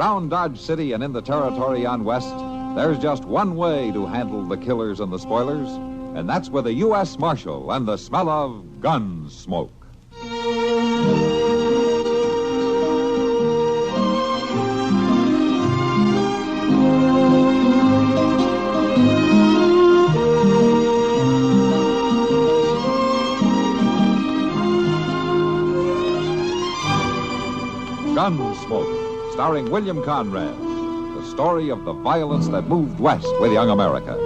Around Dodge City and in the territory on West, there's just one way to handle the killers and the spoilers, and that's with a U.S. Marshal and the smell of Gunsmoke. Gunsmoke, starring William Conrad, the story of the violence that moved west with young America,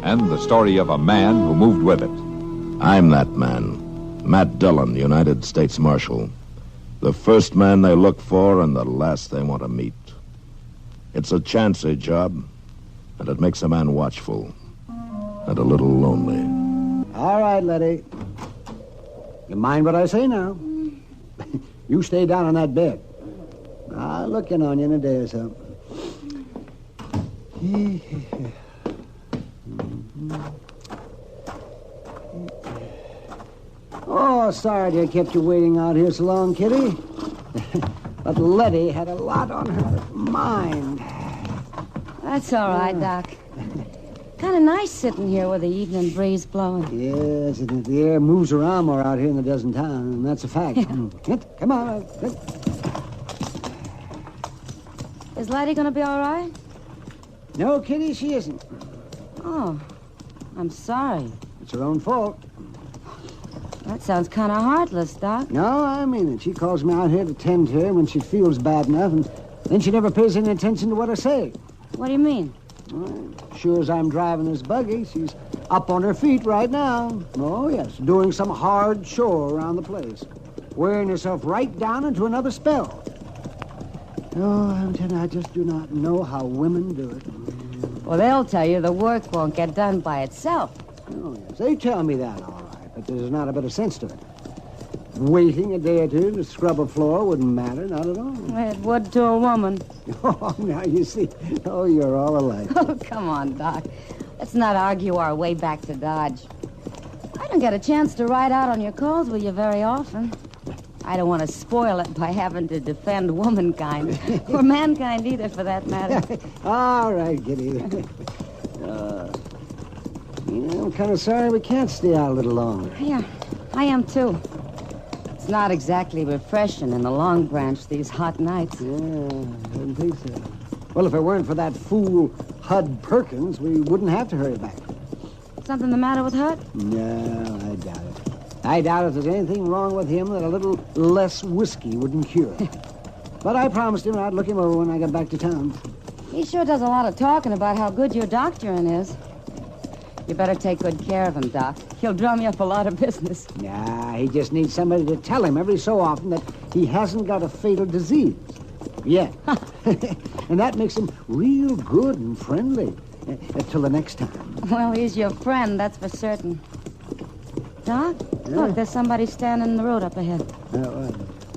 and the story of a man who moved with it. I'm that man, Matt Dillon, United States Marshal. The first man they look for and the last they want to meet. It's a chancy job, and it makes a man watchful and a little lonely. All right, Letty. You mind what I say now? You stay down on that bed. I'll look in on you in a day or so. Oh, sorry to have kept you waiting out here so long, Kitty. But Letty had a lot on her mind. That's all right, Doc. Kind of nice sitting here with the evening breeze blowing. Yes, the air moves around more out here than it does in town, and that's a fact. Come on. Is Letty going to be all right? No, Kitty, she isn't. Oh, I'm sorry. It's her own fault. That sounds kind of heartless, Doc. No, I mean it. She calls me out here to tend to her when she feels bad enough, and then she never pays any attention to what I say. What do you mean? Well, sure as I'm driving this buggy, she's up on her feet right now. Oh, yes, doing some hard chore around the place. Wearing herself right down into another spell. Oh, I'm telling you, I just do not know how women do it. Well, they'll tell you the work won't get done by itself. Oh, yes, they tell me that, all right, but there's not a bit of sense to it. Waiting a day or two to scrub a floor wouldn't matter, not at all. It would to a woman. Oh, now you see. Oh, you're all alike. Oh, come on, Doc. Let's not argue our way back to Dodge. I don't get a chance to ride out on your calls with you very often. I don't want to spoil it by having to defend womankind, or mankind either, for that matter. All right, Kitty. I'm kind of sorry we can't stay out a little longer. Yeah, I am, too. It's not exactly refreshing in the Long Branch these hot nights. Yeah, I didn't think so. Well, if it weren't for that fool Hud Perkins, we wouldn't have to hurry back. Something the matter with Hud? No, I doubt it. I doubt if there's anything wrong with him that a little less whiskey wouldn't cure. But I promised him I'd look him over when I got back to town. He sure does a lot of talking about how good your doctoring is. You better take good care of him, Doc. He'll drum you up a lot of business. Nah, he just needs somebody to tell him every so often that he hasn't got a fatal disease. Yet. And that makes him real good and friendly. Till the next time. Well, he's your friend, that's for certain. Doc, yeah. Look, there's somebody standing in the road up ahead.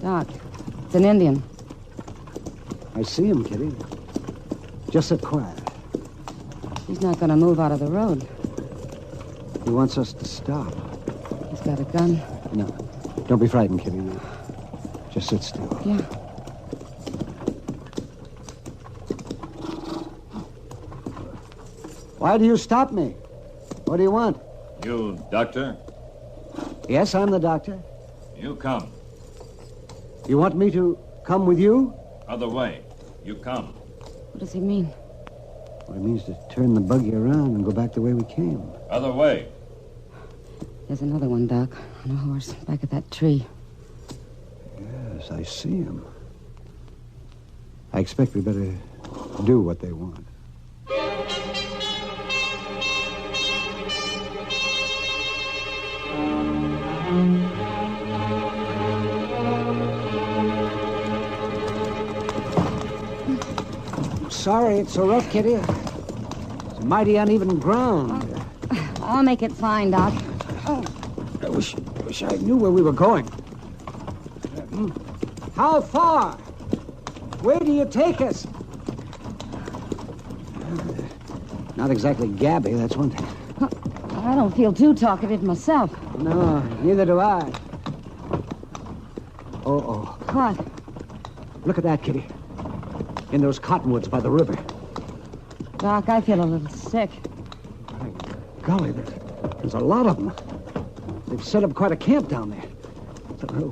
Doc, it's an Indian. I see him, Kitty. Just sit quiet. He's not going to move out of the road. He wants us to stop. He's got a gun. No. Don't be frightened, Kitty. Just sit still. Yeah. Why do you stop me? What do you want? You doctor? Yes, I'm the doctor. You come. You want me to come with you? Other way. You come. What does he mean? Well, it means to turn the buggy around and go back the way we came. Other way. There's another one, Doc, on a horse, back at that tree. Yes, I see him. I expect we better do what they want. Sorry it's so rough, Kitty. It's mighty uneven ground. I'll make it fine, Doc. Oh, I wish I knew where we were going. How far? Where do you take us? Not exactly gabby, that's one thing. I don't feel too talkative myself. No, neither do I. Oh. What? Look at that, Kitty. in those cottonwoods by the river. Doc, I feel a little sick. My golly, there's a lot of them. They've set up quite a camp down there.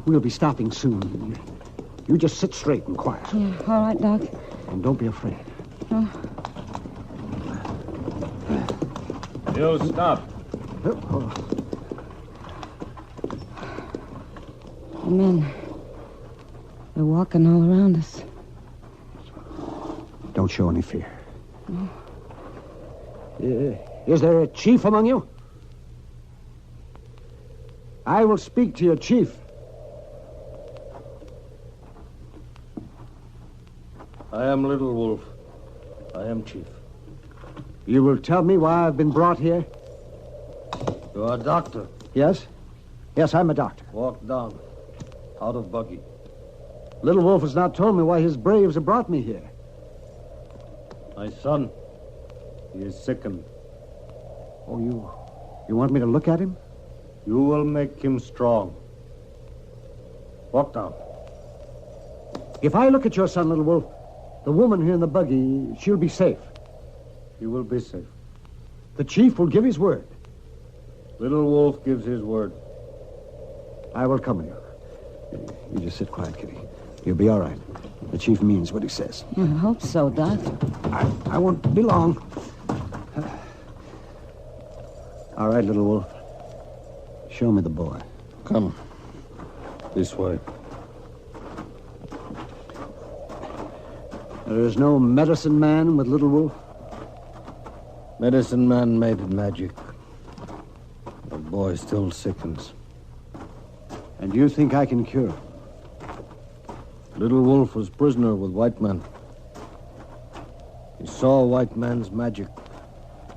We'll be stopping soon. You just sit straight and quiet. Yeah, all right, Doc. And don't be afraid. Oh. You stop. Oh. The men, they're walking all around us. Don't show any fear. Is there a chief among you? I will speak to your chief. I am Little Wolf. I am chief. You will tell me why I've been brought here? You are a doctor. Yes? Yes, I'm a doctor. Walk down. Out of buggy. Little Wolf has not told me why his braves have brought me here. My son. He is sickened. Oh, you want me to look at him? You will make him strong. Walk down. If I look at your son, Little Wolf, the woman here in the buggy, she'll be safe. He will be safe. The chief will give his word. Little Wolf gives his word. I will come with you. You just sit quiet, Kitty. You'll be all right. The chief means what he says. I hope so, Doc. I won't be long. All right, Little Wolf. Show me the boy. Come. This way. There is no medicine man with Little Wolf? Medicine man made magic. The boy still sickens. And you think I can cure him? Little Wolf was prisoner with white men. He saw white man's magic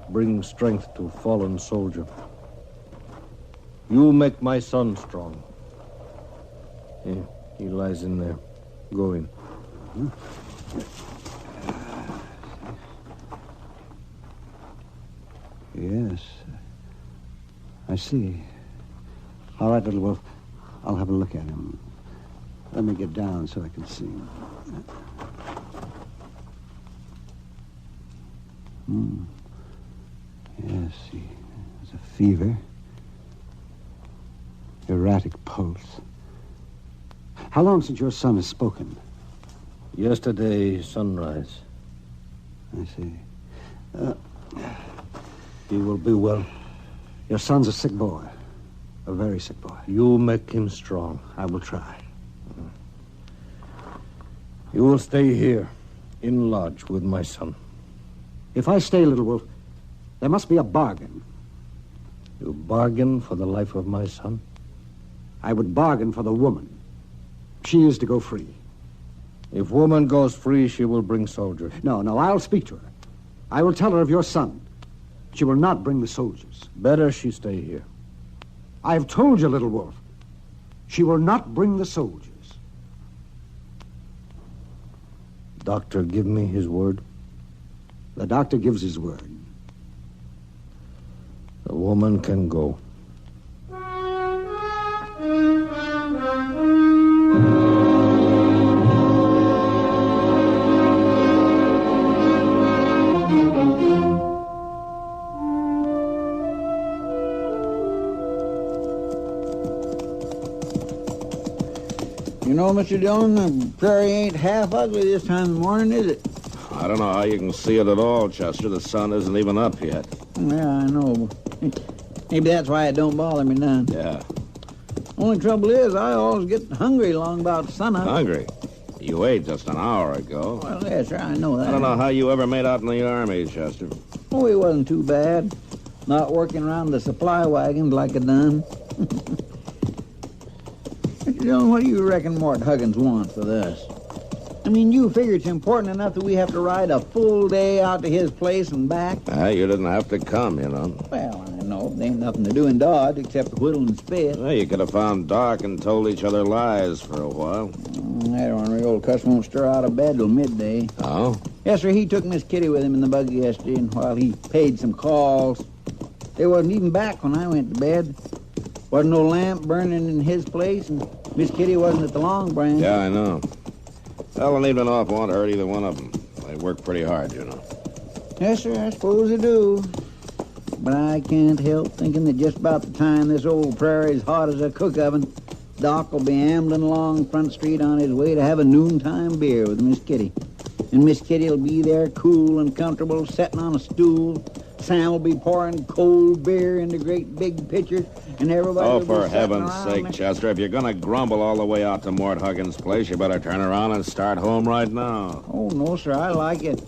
bring strength to fallen soldier. You make my son strong. He lies in there. Go in. Yes. I see. All right, Little Wolf. I'll have a look at him. Let me get down so I can see him. Yes, he has a fever. Erratic pulse. How long since your son has spoken? Yesterday, sunrise. I see. He will be well. Your son's a sick boy. A very sick boy. You make him strong. I will try. You will stay here, in lodge, with my son. If I stay, Little Wolf, there must be a bargain. You bargain for the life of my son? I would bargain for the woman. She is to go free. If woman goes free, she will bring soldiers. No, I'll speak to her. I will tell her of your son. She will not bring the soldiers. Better she stay here. I have told you, Little Wolf. She will not bring the soldiers. Doctor, give me his word. The doctor gives his word. The woman can go. You know, Mr. Dillon, the prairie ain't half ugly this time of the morning, is it? I don't know how you can see it at all, Chester. The sun isn't even up yet. Yeah, I know. Maybe that's why it don't bother me none. Yeah. Only trouble is, I always get hungry long about sunup. Hungry? You ate just an hour ago. Well, yes, sir, I know that. I don't know how you ever made out in the Army, Chester. Oh, it wasn't too bad. Not working around the supply wagons like I done. Mr. Dillon, what do you reckon Mort Huggins wants with us? I mean, you figure it's important enough that we have to ride a full day out to his place and back? You didn't have to come, you know. Well, I know. There ain't nothing to do in Dodge except whittle and spit. Well, you could have found Doc and told each other lies for a while. That ornery old cuss won't stir out of bed till midday. Oh? Yes, sir, he took Miss Kitty with him in the buggy yesterday, and while he paid some calls, they wasn't even back when I went to bed. Wasn't no lamp burning in his place, and Miss Kitty wasn't at the Long Branch. Yeah, I know. Well, an evening off won't hurt either one of them. work pretty hard, you know. Yes, sir, I suppose I do. But I can't help thinking that just about the time this old prairie's hot as a cook oven, Doc will be ambling along Front Street on his way to have a noontime beer with Miss Kitty. And Miss Kitty will be there cool and comfortable, sitting on a stool. Sam will be pouring cold beer into great big pitchers, and everybody will Oh, be for sitting heaven's around sake, me. Chester, if you're going to grumble all the way out to Mort Huggins' place, you better turn around and start home right now. Oh, no, sir, I like it.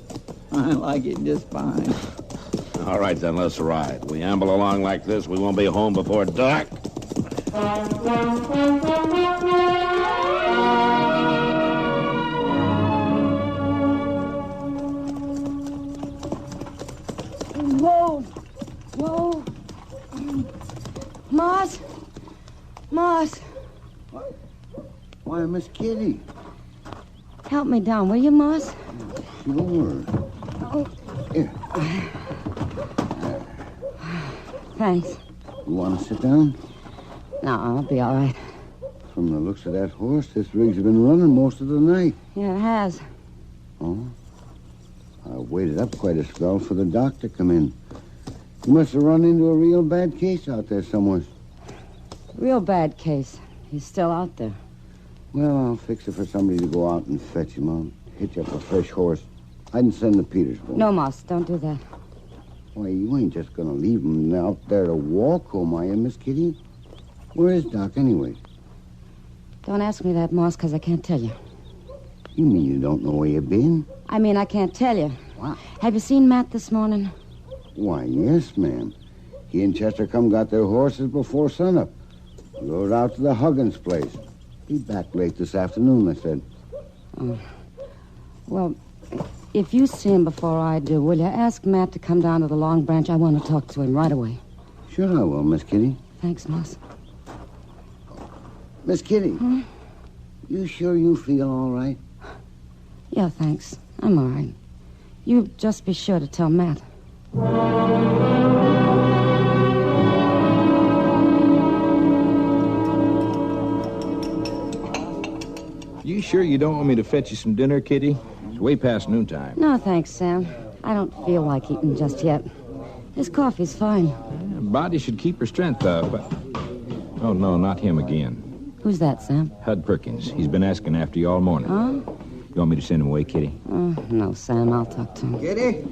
I like it just fine. All right, then, let's ride. We amble along like this, we won't be home before dark. Whoa. Whoa. Moss. Moss. Why, Miss Kitty. Help me down, will you, Moss? Sure. Oh. Here. Thanks. You want to sit down? No, I'll be all right. From the looks of that horse, this rig's been running most of the night. Yeah, it has. Oh? I waited up quite a spell for the doc to come in. You must have run into a real bad case out there somewhere. Real bad case. He's still out there. Well, I'll fix it for somebody to go out and fetch him. I'll hitch up a fresh horse. I can send the Petersburg. No, Moss, don't do that. Why, you ain't just going to leave him out there to walk home, are you, Miss Kitty? Where is Doc, anyway? Don't ask me that, Moss, because I can't tell you. You mean you don't know where you've been? I mean, I can't tell you. Wow. Have you seen Matt this morning? Why, yes, ma'am. He and Chester come got their horses before sunup. Rode out to the Huggins place. Be back late this afternoon, they said. Oh. Well, if you see him before I do, will you ask Matt to come down to the Long Branch? I want to talk to him right away. Sure I will, Miss Kitty. Thanks, Moss. Miss Kitty, you sure you feel all right? Yeah, thanks. I'm all right. You just be sure to tell Matt. You sure you don't want me to fetch you some dinner, Kitty? It's way past noontime. No, thanks, Sam. I don't feel like eating just yet. This coffee's fine. Body should keep her strength up, but... Oh, no, not him again. Who's that, Sam? Hud Perkins. He's been asking after you all morning. Huh? You want me to send him away, Kitty? No, Sam, I'll talk to him. Kitty?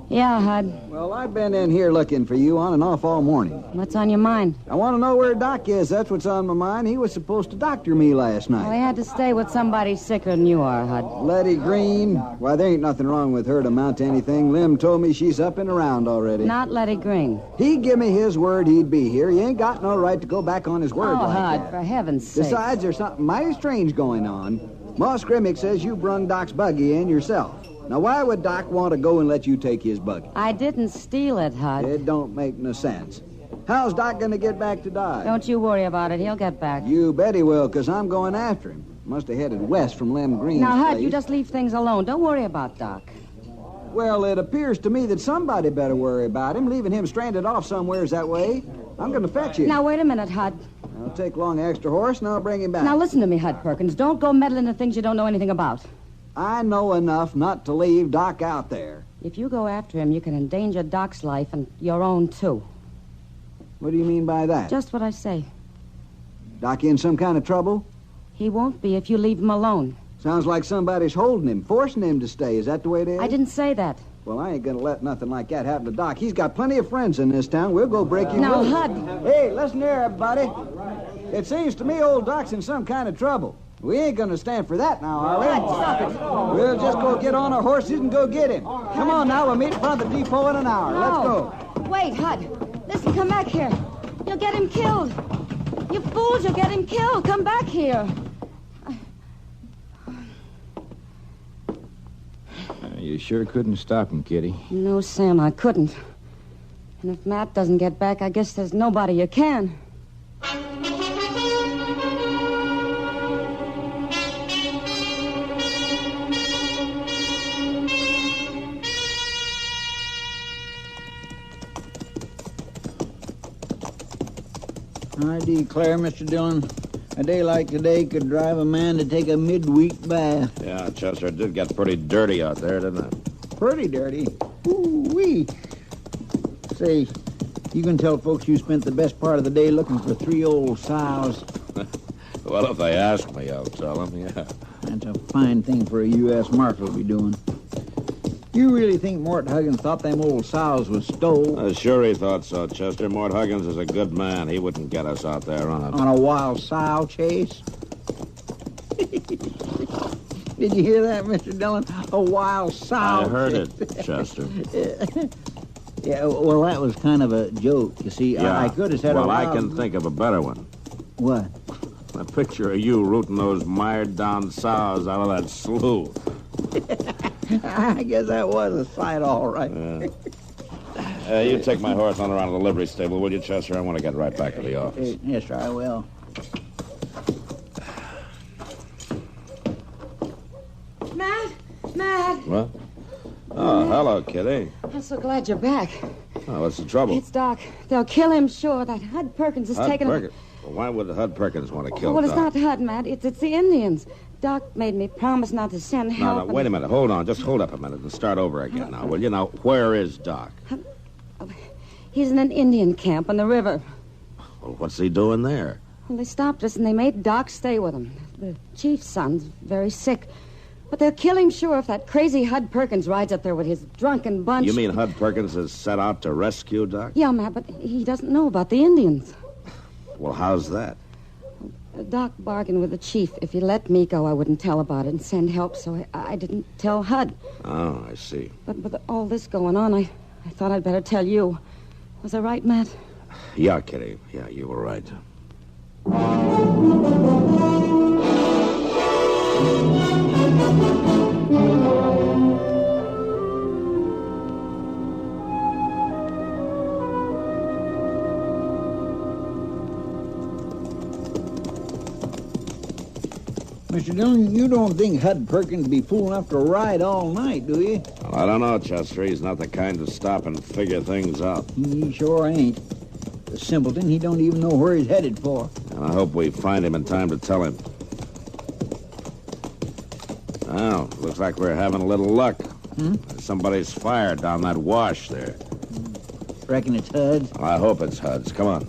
Yeah, Hud. Well, I've been in here looking for you on and off all morning. What's on your mind? I want to know where Doc is. That's what's on my mind. He was supposed to doctor me last Well, he night. had to stay with somebody sicker than you are, Hud. Letty Green? Why, there ain't nothing wrong with her to amount to anything. Lim told me she's up and around already. Not Letty Green. He give me his word he'd be here. He ain't got no right to go back on his word Oh, like Hud, that. for heaven's sake. Besides, there's something mighty strange going on. Moss Grimmick says you brung Doc's buggy in yourself. Now, why would Doc want to go and let you take his buggy? I didn't steal it, Hud. It don't make no sense. How's Doc going to get back to Dodge? Don't you worry about it. He'll get back. You bet he will, because I'm going after him. Must have headed west from Lem Green's Now, Hud, place. you just leave things alone. Don't worry about Doc. Well, it appears to me that somebody better worry about him. Leaving him stranded off somewheres that way. I'm going to fetch him. Now, wait a minute, Hud. I'll take along an extra horse, and I'll bring him back. Now, listen to me, Hud Perkins. Don't go meddling in things you don't know anything about. I know enough not to leave Doc out there. If you go after him, you can endanger Doc's life and your own, too. What do you mean by that? Just what I say. Doc in some kind of trouble? He won't be if you leave him alone. Sounds like somebody's holding him, forcing him to stay. Is that the way it is? I didn't say that. Well, I ain't going to let nothing like that happen to Doc. He's got plenty of friends in this town. We'll go break you Now, loose. Hud. Hey, listen here, everybody. It seems to me old Doc's in some kind of trouble. We ain't going to stand for that now, are we? Stop it. We'll just go get on our horses and go get him. Come on now, we'll meet in front of the depot in an hour. Let's go. Wait, Hud. Listen, come back here. You'll get him killed. You fools, you'll get him killed. Come back here. You sure couldn't stop him, Kitty. No, Sam, I couldn't. And if Matt doesn't get back, I guess there's nobody you can. I declare, Mr. Dillon, a day like today could drive a man to take a midweek bath. Yeah, Chester, it did get pretty dirty out there, didn't it? pretty dirty. Ooh-wee. Say, you can tell folks you spent the best part of the day looking for 3 old sows. Well, if they ask me, I'll tell them, yeah. That's a fine thing for a U.S. Marshal to be doing. You really think Mort Huggins thought them old sows was stole? Sure he thought so, Chester. Mort Huggins is a good man. He wouldn't get us out there on On a wild sow chase? Did you hear that, Mr. Dillon? A wild sow I heard chase. it, Chester. Yeah, well, that was kind of a joke. You see, I could have said well, a wild... I can think of a better one. What? A picture of you rooting those mired-down sows out of that slough. I guess that was a sight, all right. You take my horse on around to the livery stable, will you, Chester? I want to get right back to the office. Yes, sir, I will. Matt! What? Oh, hello, Kitty. I'm so glad you're back. Oh, what's the trouble? It's Doc. They'll kill him, sure. That Hud Perkins has taken him... Well, why would Hud Perkins want to kill Well, Doc? it's not Hud, Matt. It's the Indians. Doc made me promise not to send help. No, wait a minute. Hold on. Just hold up a minute and start over again now, will you? Now, where is Doc? He's in an Indian camp on the river. Well, what's he doing there? Well, they stopped us and they made Doc stay with them. The chief's son's very sick. But they'll kill him, sure, if that crazy Hud Perkins rides up there with his drunken bunch. You mean Hud Perkins is set out to rescue Doc? Yeah, Matt, but he doesn't know about the Indians. Well, how's that? Doc bargained with the chief. If he let me go, I wouldn't tell about it and send help, so I didn't tell Hud. Oh, I see. But with all this going on, I thought I'd better tell you. Was I right, Matt? Yeah, Kitty. Yeah, you were right. Mr. Dillon, you don't think Hud Perkins be fool enough to ride all night, do you? Well, I don't know, Chester. He's not the kind to stop and figure things out. He sure ain't. The simpleton, he don't even know where he's headed for. And I hope we find him in time to tell him. Well, looks like we're having a little luck. Somebody's fire down that wash there. Reckon it's Hud's? Well, I hope it's Hud's. Come on.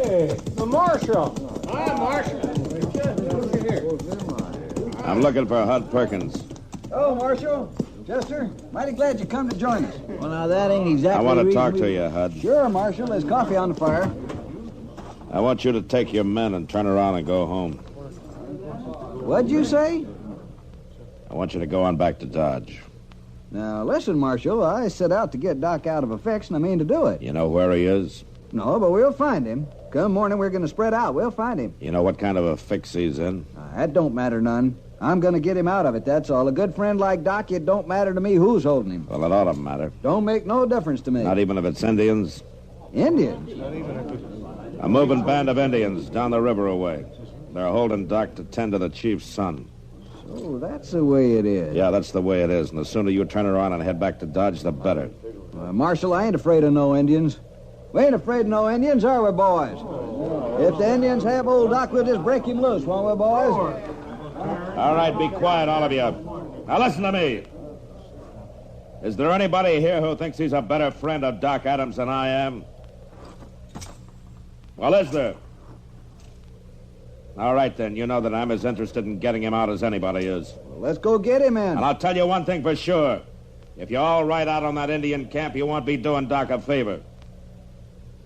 Hey, the Marshal. Hi, Marshal. I'm looking for Hud Perkins. Oh, Marshal. Chester, mighty glad you come to join us. Well, now, that ain't exactly I want the to reason talk we- to you, Hud. Sure, Marshal. There's coffee on the fire. I want you to take your men and turn around and go home. What'd you say? I want you to go on back to Dodge. Now, listen, Marshal. I set out to get Doc out of a fix, and I mean to do it. You know where he is? No, but we'll find him. Come morning, we're going to spread out. We'll find him. You know what kind of a fix he's in? That don't matter none. I'm going to get him out of it, that's all. A good friend like Doc, it don't matter to me who's holding him. Well, it ought to matter. Don't make no difference to me. Not even if it's Indians. Indians? A moving band of Indians down the river away. They're holding Doc to tend to the chief's son. Oh, that's the way it is. Yeah, that's the way it is. And the sooner you turn around and head back to Dodge, the better. Marshal, I ain't afraid of no Indians. We ain't afraid of no Indians, are we, boys? If the Indians have old Doc, we'll just break him loose, won't we, boys? All right, be quiet, all of you. Now listen to me. Is there anybody here who thinks he's a better friend of Doc Adams than I am? Well, is there? All right, then. You know that I'm as interested in getting him out as anybody is. Well, let's go get him in. And I'll tell you one thing for sure. If you all ride out on that Indian camp, you won't be doing Doc a favor.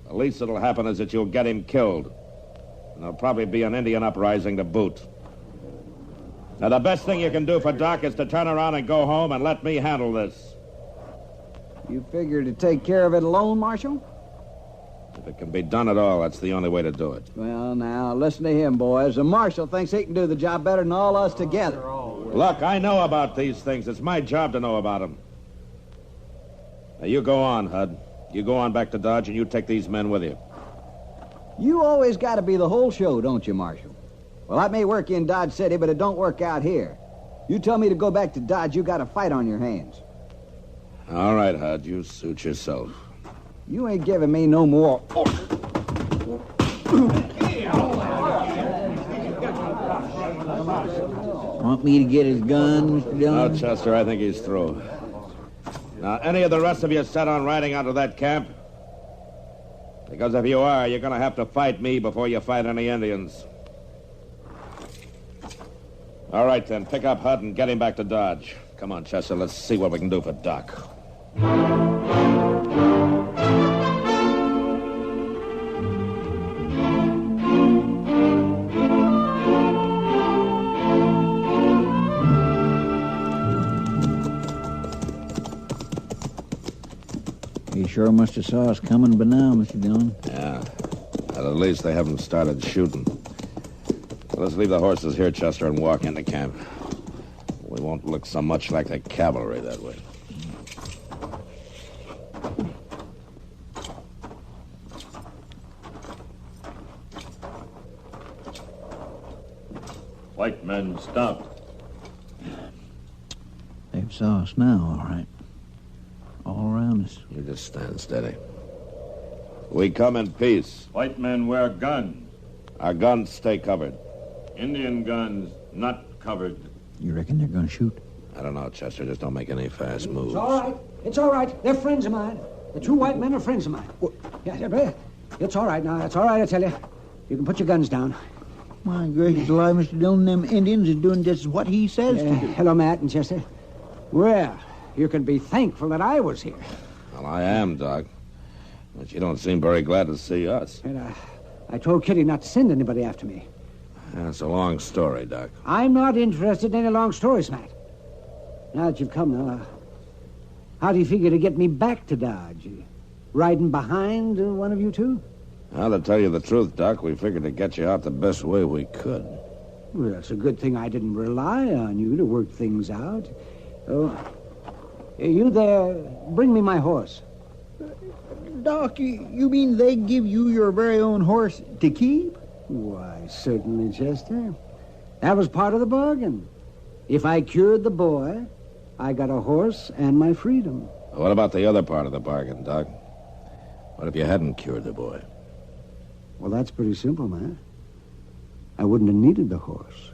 The least that'll happen is that you'll get him killed. And there'll probably be an Indian uprising to boot. Now, the best thing you can do for Doc is to turn around and go home and let me handle this. You figure to take care of it alone, Marshal? If it can be done at all, that's the only way to do it. Well, now, listen to him, boys. The Marshal thinks he can do the job better than all us together. Look, I know about these things. It's my job to know about them. Now, you go on, Hud. You go on back to Dodge, and you take these men with you. You always got to be the whole show, don't you, Marshal? Well, that may work in Dodge City, but it don't work out here. You tell me to go back to Dodge, you got a fight on your hands. All right, Hud, you suit yourself. You ain't giving me no more orders. Want me to get his gun, Mr. Dillon? No, Chester, I think he's through. Now, any of the rest of you set on riding out of that camp? Because if you are, you're going to have to fight me before you fight any Indians. All right, then. Pick up Hud and get him back to Dodge. Come on, Chester. Let's see what we can do for Doc. You sure must have saw us coming by now, Mr. Dillon. Yeah. But at least they haven't started shooting. Let's leave the horses here, Chester, and walk into camp. We won't look so much like the cavalry that way. White men stopped. They've saw us now, all right. All around us. You just stand steady. We come in peace. White men wear guns. Our guns stay covered. Indian guns not covered. You reckon they're going to shoot? I don't know, Chester. Just don't make any fast moves. It's all right. It's all right. They're friends of mine. The two white men are friends of mine. Yeah, it's all right now. It's all right, I tell you. You can put your guns down. My gracious alive, Mr. Dillon, them Indians is doing just what he says to do. Hello, Matt and Chester. Well, you can be thankful that I was here. Well, I am, Doc. But you don't seem very glad to see us. And I told Kitty not to send anybody after me. That's a long story, Doc. I'm not interested in any long stories, Matt. Now that you've come now, how do you figure to get me back to Dodge? Riding behind one of you two? Well, to tell you the truth, Doc, we figured to get you out the best way we could. Well, it's a good thing I didn't rely on you to work things out. Oh, you there, bring me my horse. Doc, you mean they give you your very own horse to keep? Why, certainly, Chester. That was part of the bargain. If I cured the boy, I got a horse and my freedom. What about the other part of the bargain, Doc? What if you hadn't cured the boy? Well, that's pretty simple, man. I wouldn't have needed the horse.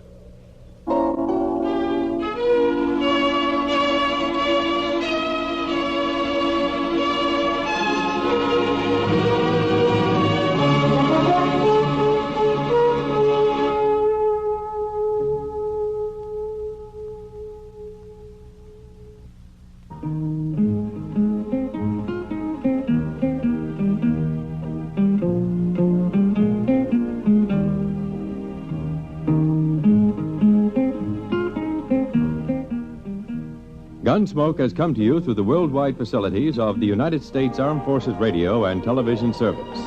Gunsmoke has come to you through the worldwide facilities of the United States Armed Forces Radio and Television Service.